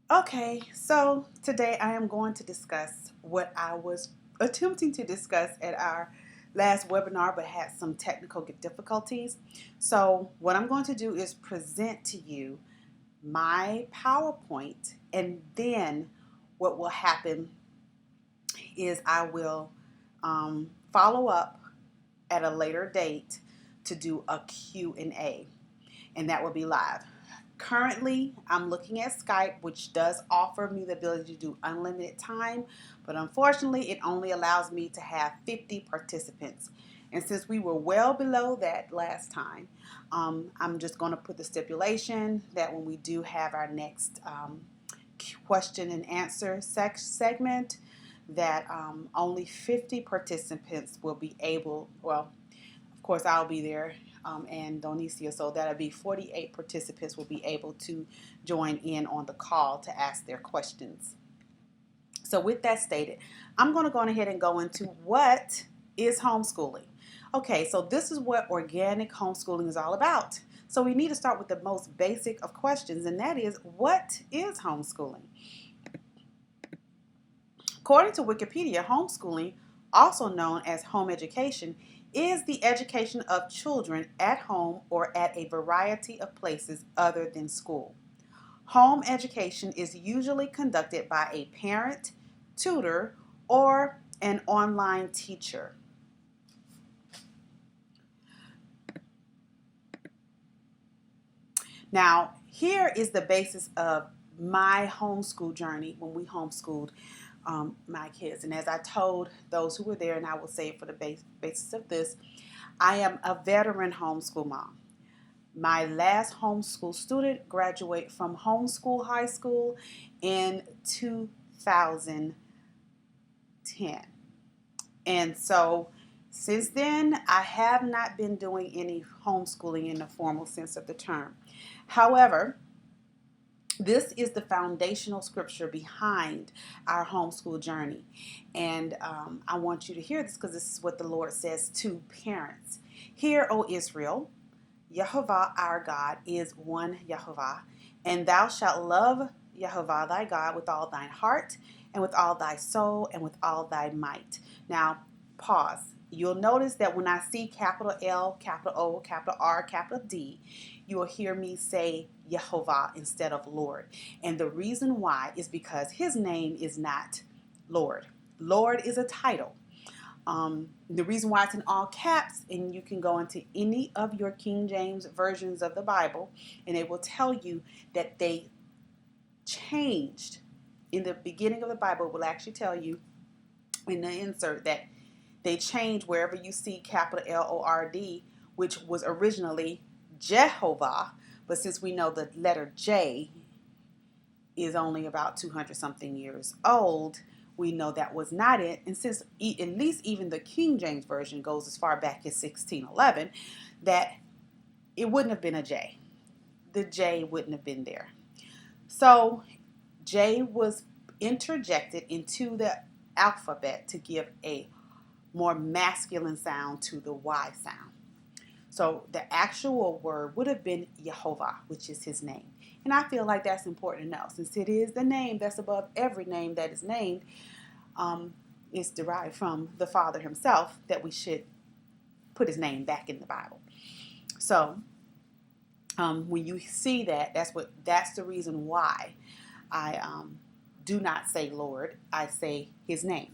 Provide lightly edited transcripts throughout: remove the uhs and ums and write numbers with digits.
Okay, so today I am going to discuss what I was attempting to discuss at our last webinar but had some technical difficulties. So, what I'm going to do is present to you my PowerPoint, and then what will happen is I will follow up at a later date to do a Q&A, and that will be live. Currently, I'm looking at Skype, which does offer me the ability to do unlimited time, but unfortunately, it only allows me to have 50 participants. And since we were well below that last time, I'm just going to put the stipulation that when we do have our next question and answer segment, that only 50 participants will be able, well, of course, I'll be there, and Donicia, so that'll be 48 participants will be able to join in on the call to ask their questions. So with that stated, I'm going to go ahead and go into what is homeschooling. Okay, so this is what organic homeschooling is all about. So we need to start with the most basic of questions, and that is, what is homeschooling? According to Wikipedia, homeschooling, also known as home education, is the education of children at home or at a variety of places other than school. Home education is usually conducted by a parent, tutor, or an online teacher. Now, here is the basis of my homeschool journey when we homeschooled my kids. And as I told those who were there, and I will say it for the basis of this, I am a veteran homeschool mom. My last homeschool student graduated from homeschool high school in 2010. And so since then, I have not been doing any homeschooling in the formal sense of the term. However, this is the foundational scripture behind our homeschool journey. And I want you to hear this because this is what the Lord says to parents. Hear, O Israel, Yehovah our God is one Yehovah, and thou shalt love Yehovah thy God with all thine heart, and with all thy soul, and with all thy might. Now, pause. You'll notice that when I see capital L, capital O, capital R, capital D, you will hear me say Yehovah instead of Lord. And the reason why is because his name is not Lord. Lord is a title. The reason why it's in all caps, and you can go into any of your King James versions of the Bible, and it will tell you that they changed. In the beginning of the Bible, it will actually tell you in the insert that they changed wherever you see capital Lord, which was originally Jehovah, but since we know the letter J is only about 200 something years old, we know that was not it. And since at least even the King James Version goes as far back as 1611, that it wouldn't have been a J. The J wouldn't have been there. So J was interjected into the alphabet to give a more masculine sound to the Y sound. So the actual word would have been Yehovah, which is his name. And I feel like that's important to know, since it is the name that's above every name that is named. It's derived from the Father himself, that we should put his name back in the Bible. So when you see that, that's the reason why I do not say Lord. I say his name.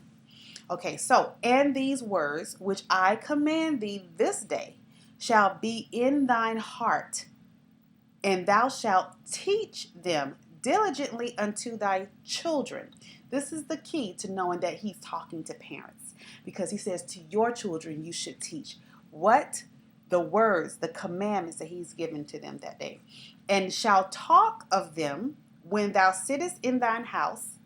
Okay, so, and these words which I command thee this day shall be in thine heart, and thou shalt teach them diligently unto thy children. This is the key to knowing that he's talking to parents, because he says to your children you should teach what? The words, the commandments that he's given to them that day. And shall talk of them when thou sittest in thine house,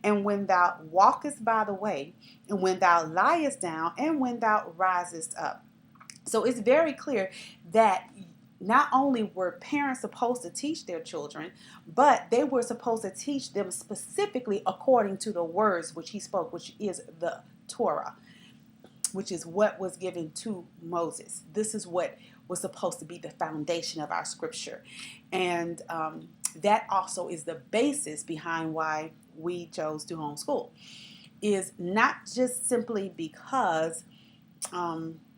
and when thou walkest by the way, and when thou liest down, and when thou risest up. So it's very clear that not only were parents supposed to teach their children, but they were supposed to teach them specifically according to the words which he spoke, which is the Torah, which is what was given to Moses. This is what was supposed to be the foundation of our scripture. And that also is the basis behind why we chose to homeschool. Is not just simply because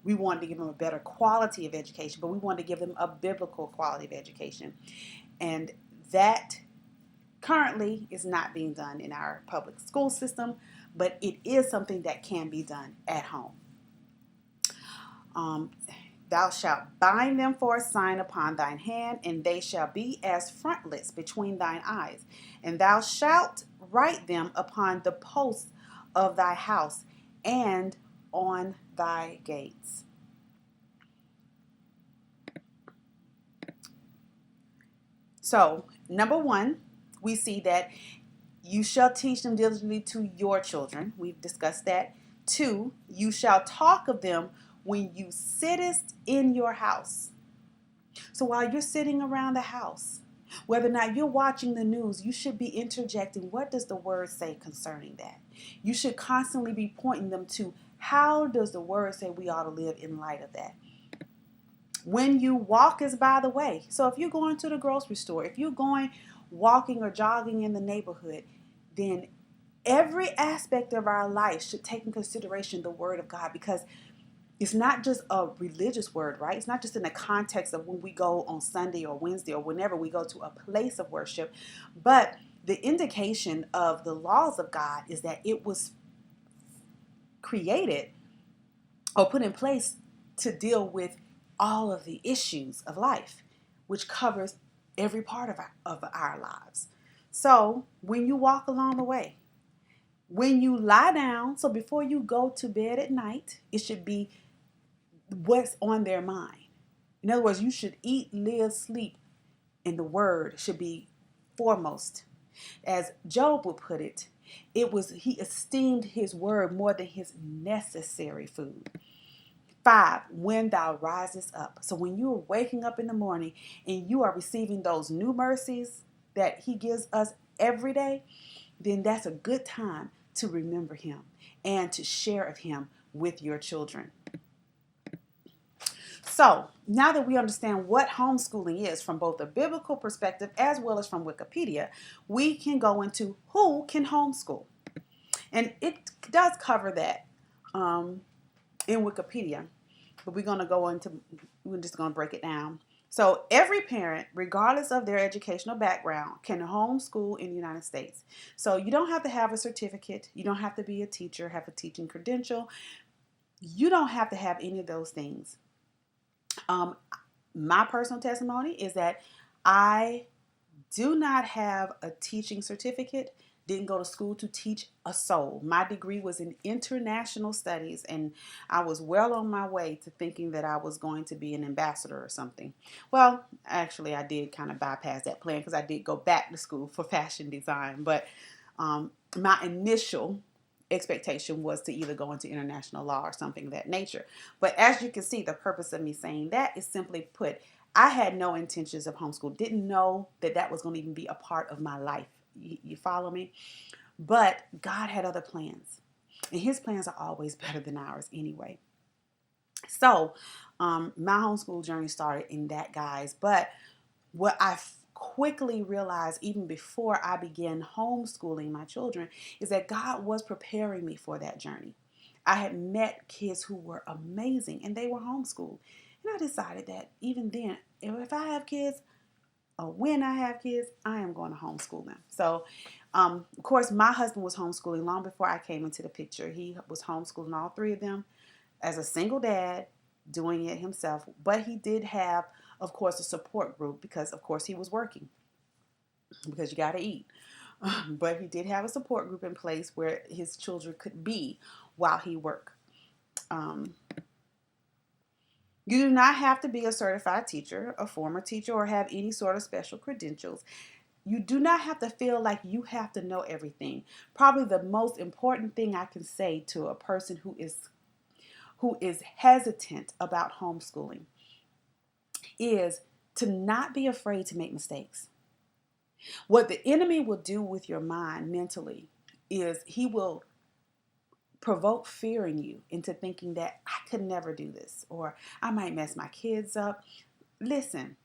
we wanted to give them a better quality of education, but we wanted to give them a biblical quality of education. And that currently is not being done in our public school system, but it is something that can be done at home. Um, Thou shalt bind them for a sign upon thine hand, and they shall be as frontlets between thine eyes. And thou shalt write them upon the posts of thy house and on thy gates. So, number one, we see that you shall teach them diligently to your children. We've discussed that. Two, you shall talk of them when you sittest in your house. So while you're sitting around the house, whether or not you're watching the news, you should be interjecting, what does the word say concerning that? You should constantly be pointing them to, how does the word say we ought to live in light of that? When you walk is by the way. So if you're going to the grocery store, if you're going walking or jogging in the neighborhood, then every aspect of our life should take in consideration the word of God, because it's not just a religious word, right? It's not just in the context of when we go on Sunday or Wednesday or whenever we go to a place of worship, but the indication of the laws of God is that it was created or put in place to deal with all of the issues of life, which covers every part of our lives. So when you walk along the way, when you lie down, so before you go to bed at night, it should be what's on their mind. In other words, you should eat, live, sleep, and the word should be foremost. As Job would put it, he esteemed his word more than his necessary food. 5, when thou risest up. So when you are waking up in the morning and you are receiving those new mercies that he gives us every day, then that's a good time to remember him and to share of him with your children. So now that we understand what homeschooling is from both a biblical perspective as well as from Wikipedia, we can go into who can homeschool. And it does cover that in Wikipedia, but we're just going to break it down. So every parent, regardless of their educational background, can homeschool in the United States. So you don't have to have a certificate. You don't have to be a teacher, have a teaching credential. You don't have to have any of those things. My personal testimony is that I do not have a teaching certificate, didn't go to school to teach a soul. My degree was in international studies, and I was well on my way to thinking that I was going to be an ambassador or something. Well, actually, I did kind of bypass that plan because I did go back to school for fashion design, but my initial expectation was to either go into international law or something of that nature. But as you can see, the purpose of me saying that is simply put, I had no intentions of homeschool, didn't know that was going to even be a part of my life. You follow me? But God had other plans, and his plans are always better than ours anyway. So my homeschool journey started in that, guys. But what I quickly realized, even before I began homeschooling my children, is that God was preparing me for that journey. I had met kids who were amazing, and they were homeschooled. And I decided that even then, if I have kids, or when I have kids, I am going to homeschool them. So, of course, my husband was homeschooling long before I came into the picture. He was homeschooling all 3 of them as a single dad, doing it himself. But he did have, of course, a support group because, of course, he was working because you got to eat. But he did have a support group in place where his children could be while he worked. You do not have to be a certified teacher, a former teacher, or have any sort of special credentials. You do not have to feel like you have to know everything. Probably the most important thing I can say to a person who is hesitant about homeschooling is to not be afraid to make mistakes. What the enemy will do with your mind mentally is he will provoke fear in you into thinking that I could never do this, or I might mess my kids up. Listen,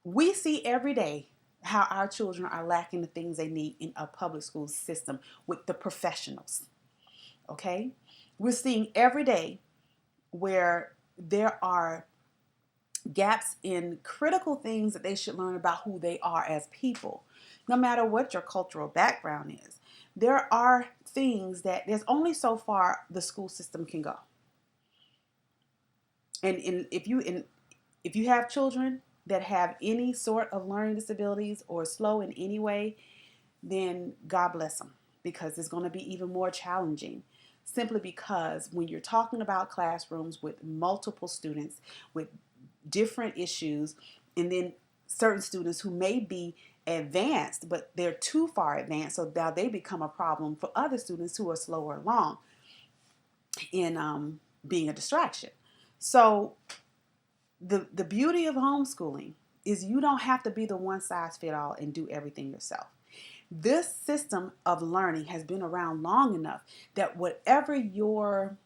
we see every day how our children are lacking the things they need in a public school system with the professionals. Okay? We're seeing every day where there are gaps in critical things that they should learn about who they are as people, no matter what your cultural background is. There are things that there's only so far the school system can go. And if you have children that have any sort of learning disabilities or slow in any way, then God bless them, because it's going to be even more challenging. Simply because when you're talking about classrooms with multiple students with different issues, and then certain students who may be advanced, but they're too far advanced, so now they become a problem for other students who are slower along in being a distraction. So the beauty of homeschooling is you don't have to be the one size fit all and do everything yourself. This system of learning has been around long enough that whatever your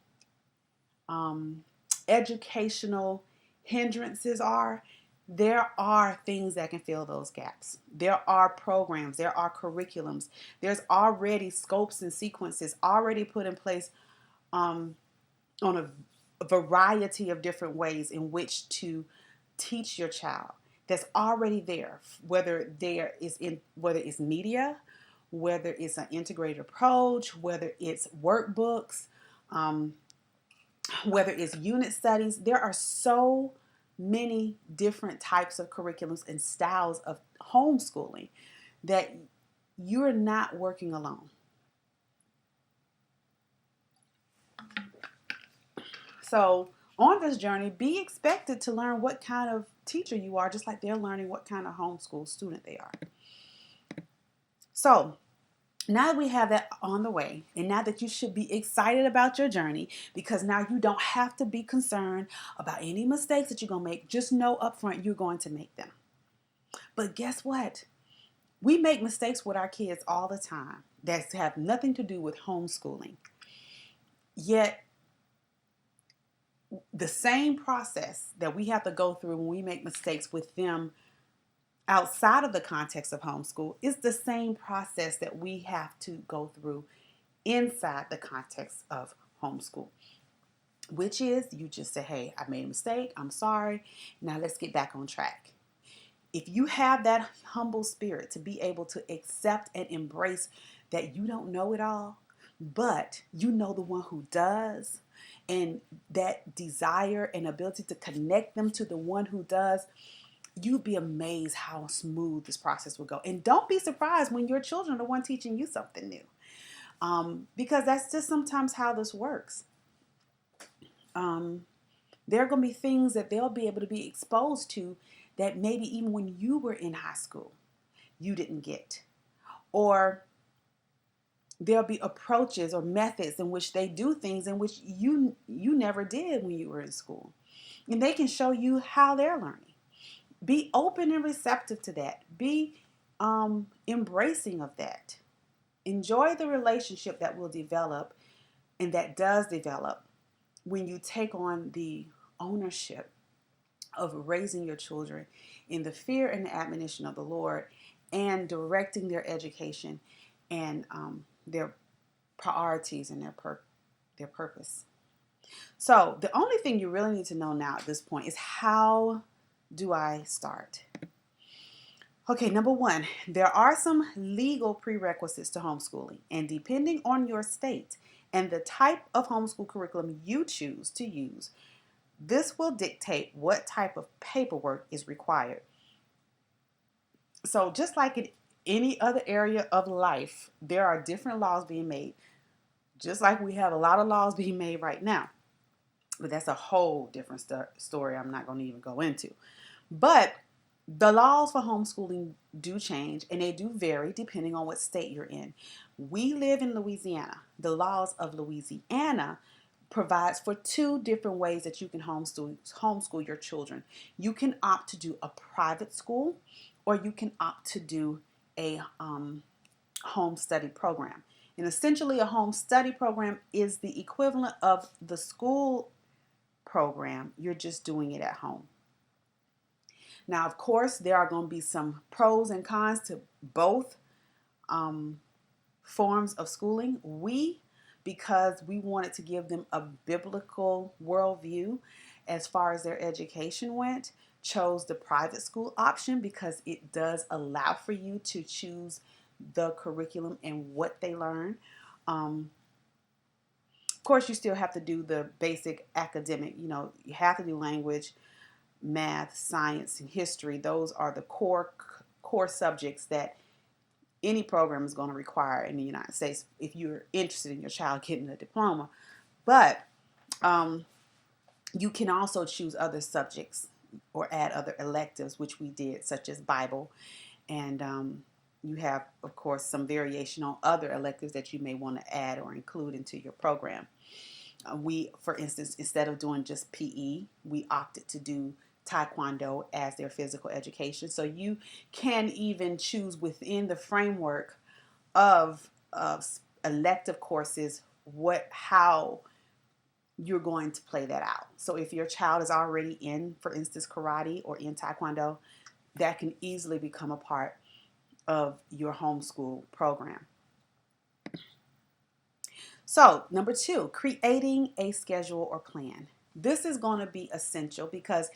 educational hindrances are, there are things that can fill those gaps. There are programs, there are curriculums, there's already scopes and sequences already put in place on a variety of different ways in which to teach your child. That's already there, whether it's media, whether it's an integrated approach, whether it's workbooks, whether it's unit studies. There are so many different types of curriculums and styles of homeschooling that you're not working alone. So on this journey, be expected to learn what kind of teacher you are, just like they're learning what kind of homeschool student they are. So now that we have that on the way, and now that you should be excited about your journey, because now you don't have to be concerned about any mistakes that you're going to make. Just know up front you're going to make them. But guess what? We make mistakes with our kids all the time that have nothing to do with homeschooling. Yet, the same process that we have to go through when we make mistakes with them outside of the context of homeschool is the same process that we have to go through inside the context of homeschool, which is you just say, hey, I made a mistake. I'm sorry. Now let's get back on track. If you have that humble spirit to be able to accept and embrace that you don't know it all, but you know the one who does, and that desire and ability to connect them to the one who does, you'd be amazed how smooth this process will go. And don't be surprised when your children are the one teaching you something new, because that's just sometimes how this works. There are going to be things that they'll be able to be exposed to that maybe even when you were in high school, you didn't get. Or there'll be approaches or methods in which they do things in which you never did when you were in school. And they can show you how they're learning. Be open and receptive to that. Be embracing of that. Enjoy the relationship that will develop and that does develop when you take on the ownership of raising your children in the fear and the admonition of the Lord and directing their education and their priorities and their purpose. So the only thing you really need to know now at this point is, how do I start? Okay, number one, there are some legal prerequisites to homeschooling, and depending on your state and the type of homeschool curriculum you choose to use, this will dictate what type of paperwork is required. So just like in any other area of life, there are different laws being made, just like we have a lot of laws being made right now. But that's a whole different story I'm not going to even go into. But the laws for homeschooling do change, and they do vary depending on what state you're in. We live in Louisiana. The laws of Louisiana provides for two different ways that you can homeschool your children. You can opt to do a private school, or you can opt to do a home study program. And essentially, a home study program is the equivalent of the school program. You're just doing it at home. Now, of course, there are going to be some pros and cons to both um, forms of schooling. Because we wanted to give them a biblical worldview as far as their education went, chose the private school option because it does allow for you to choose the curriculum and what they learn. Of course, you still have to do the basic academic. You have to do language, math, science, and history. Those are the core subjects that any program is going to require in the United States if you're interested in your child getting a diploma. But um, you can also choose other subjects or add other electives, which we did, such as Bible. And you have, of course, some variation on other electives that you may want to add or include into your program. For instance, instead of doing just PE, we opted to do Taekwondo as their physical education. So you can even choose within the framework of elective courses how you're going to play that out. So if your child is already in, for instance, karate or in Taekwondo, that can easily become a part of your homeschool program. So, number 2, creating a schedule or plan. This is going to be essential because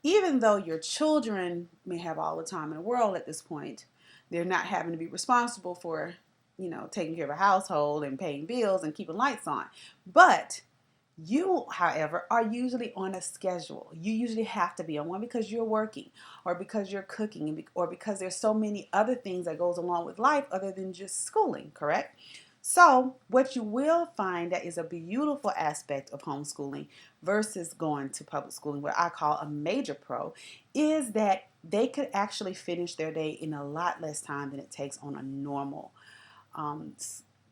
even though your children may have all the time in the world at this point, they're not having to be responsible for, taking care of a household and paying bills and keeping lights on. But you, however, are usually on a schedule. You usually have to be on one because you're working or because you're cooking or because there's so many other things that goes along with life other than just schooling, correct? So what you will find that is a beautiful aspect of homeschooling versus going to public schooling, what I call a major pro, is that they could actually finish their day in a lot less time than it takes on a normal um,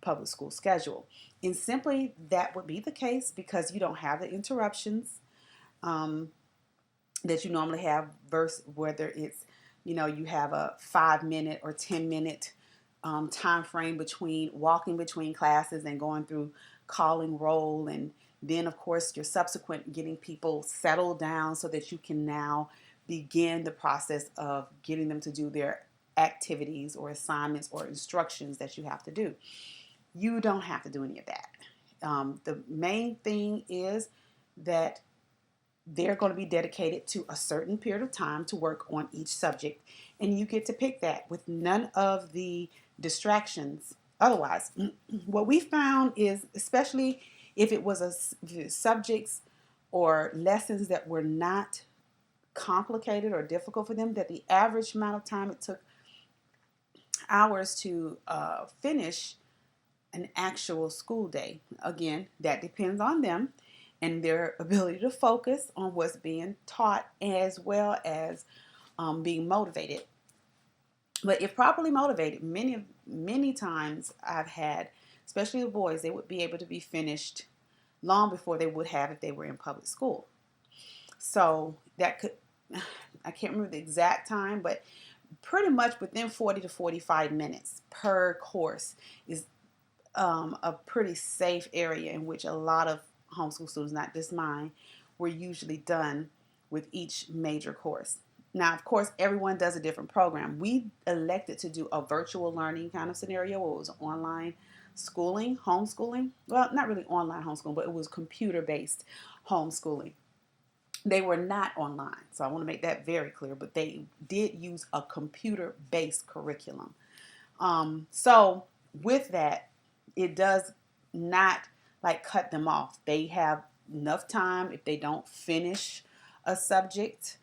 public school schedule. And simply that would be the case because you don't have the interruptions um, that you normally have versus whether it's, you have a 5-minute or 10-minute time frame between walking between classes and going through calling roll, and then of course your subsequent getting people settled down so that you can now begin the process of getting them to do their activities or assignments or instructions that you have to do. You don't have to do any of that. The main thing is that they're going to be dedicated to a certain period of time to work on each subject, and you get to pick that with none of the distractions. Otherwise, what we found is, especially if it was subjects or lessons that were not complicated or difficult for them, that the average amount of time it took hours to finish an actual school day. Again, that depends on them and their ability to focus on what's being taught as well as being motivated. But if properly motivated, many times I've had, especially the boys, they would be able to be finished long before they would have if they were in public school. So that could, I can't remember the exact time, but pretty much within 40 to 45 minutes per course is a pretty safe area in which a lot of homeschool students, not just mine, were usually done with each major course. Now, of course, everyone does a different program. We elected to do a virtual learning kind of scenario where it was online schooling, homeschooling. Well, not really online homeschooling, but it was computer-based homeschooling. They were not online, so I want to make that very clear, but they did use a computer-based curriculum. So with that, it does not like cut them off. They have enough time. If they don't finish a subject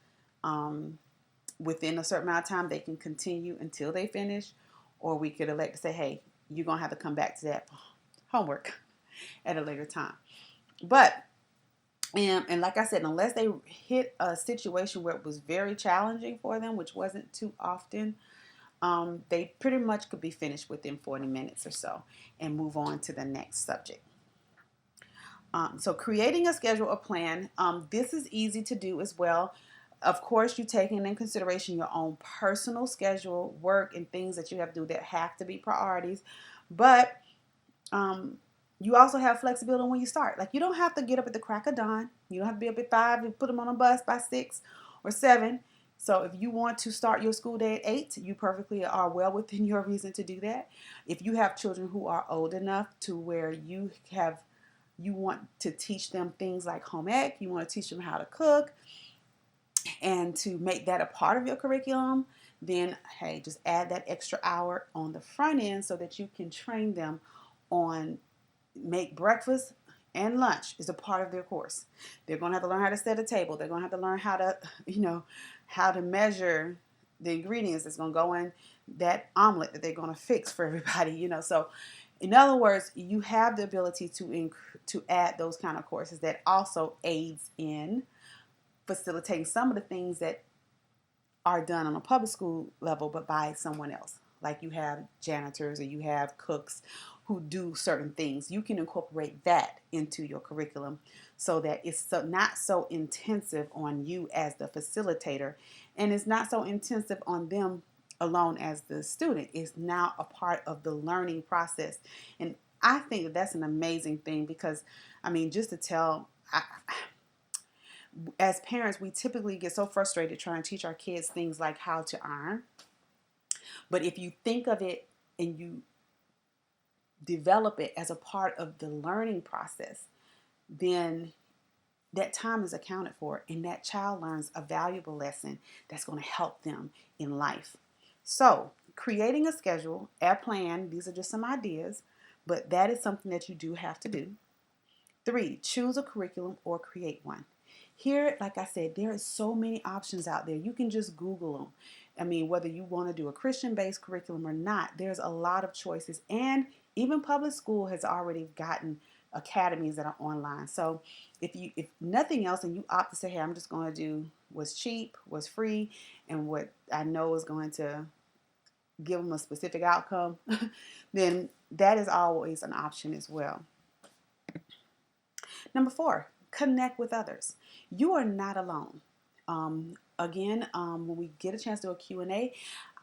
within a certain amount of time, they can continue until they finish, or we could elect to say, hey, you're going to have to come back to that homework at a later time. But and like I said, unless they hit a situation where it was very challenging for them, which wasn't too often, they pretty much could be finished within 40 minutes or so and move on to the next subject. So creating a schedule or plan, this is easy to do as well. Of course, you're taking in consideration your own personal schedule, work, and things that you have to do that have to be priorities. But you also have flexibility when you start. Like, you don't have to get up at the crack of dawn. You don't have to be up at 5 and put them on a bus by 6 or 7. So if you want to start your school day at 8, you perfectly are well within your reason to do that. If you have children who are old enough to where you want to teach them things like home ec, you want to teach them how to cook, and to make that a part of your curriculum, then hey, just add that extra hour on the front end so that you can train them on make breakfast and lunch is a part of their course. They're going to have to learn how to set a table. They're going to have to learn how to, how to measure the ingredients that's going to go in that omelet that they're going to fix for everybody. So in other words, you have the ability to add those kind of courses that also aids in facilitating some of the things that are done on a public school level, but by someone else. Like you have janitors or you have cooks who do certain things. You can incorporate that into your curriculum so that it's not so intensive on you as the facilitator, and it's not so intensive on them alone as the student. It's now a part of the learning process. And I think that that's an amazing thing because, just to tell, as parents, we typically get so frustrated trying to teach our kids things like how to iron. But if you think of it and you develop it as a part of the learning process, then that time is accounted for and that child learns a valuable lesson that's going to help them in life. So, creating a schedule, a plan, these are just some ideas, but that is something that you do have to do. 3, choose a curriculum or create one. Here, like I said, there are so many options out there. You can just Google them. Whether you want to do a Christian-based curriculum or not, there's a lot of choices. And even public school has already gotten academies that are online. So if nothing else and you opt to say, hey, I'm just going to do what's cheap, what's free, and what I know is going to give them a specific outcome, then that is always an option as well. Number 4, connect with others. You are not alone. Again, when we get a chance to do a Q&A,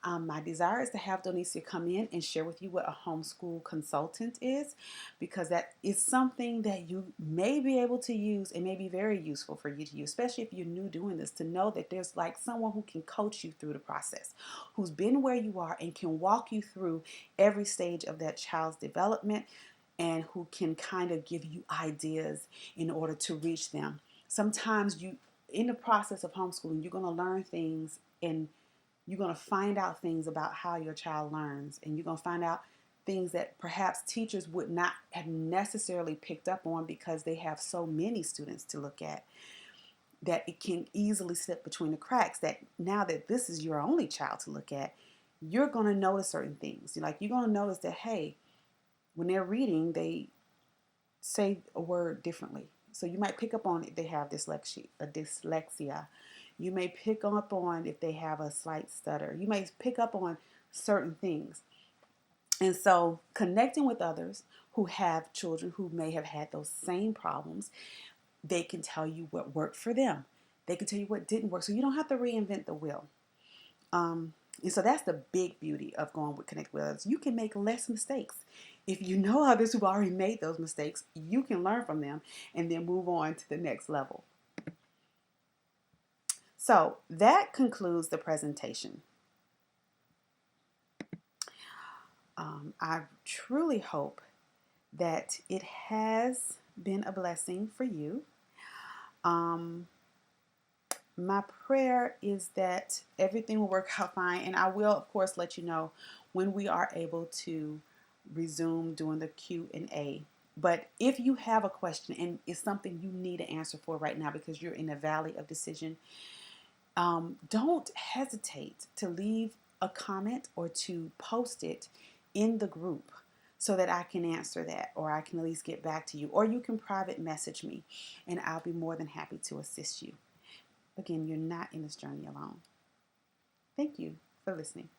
my desire is to have Donicia come in and share with you what a homeschool consultant is, because that is something that you may be able to use and may be very useful for you to use, especially if you're new doing this, to know that there's like someone who can coach you through the process, who's been where you are and can walk you through every stage of that child's development, and who can kind of give you ideas in order to reach them. Sometimes in the process of homeschooling, you're going to learn things and you're going to find out things about how your child learns, and you're going to find out things that perhaps teachers would not have necessarily picked up on because they have so many students to look at, that it can easily slip between the cracks, that now that this is your only child to look at, you're going to notice certain things. Like you're going to notice that, hey, when they're reading, they say a word differently. So you might pick up on if they have dyslexia. You may pick up on if they have a slight stutter. You may pick up on certain things. And so connecting with others who have children who may have had those same problems, they can tell you what worked for them. They can tell you what didn't work. So you don't have to reinvent the wheel. And so that's the big beauty of going with Connect with Others. You can make less mistakes. If you know others who've already made those mistakes, you can learn from them and then move on to the next level. So that concludes the presentation. I truly hope that it has been a blessing for you. My prayer is that everything will work out fine, and I will, of course, let you know when we are able to resume doing the Q&A. But if you have a question and it's something you need an answer for right now because you're in a valley of decision, don't hesitate to leave a comment or to post it in the group so that I can answer that, or I can at least get back to you, or you can private message me and I'll be more than happy to assist you. Again, you're not in this journey alone. Thank you for listening.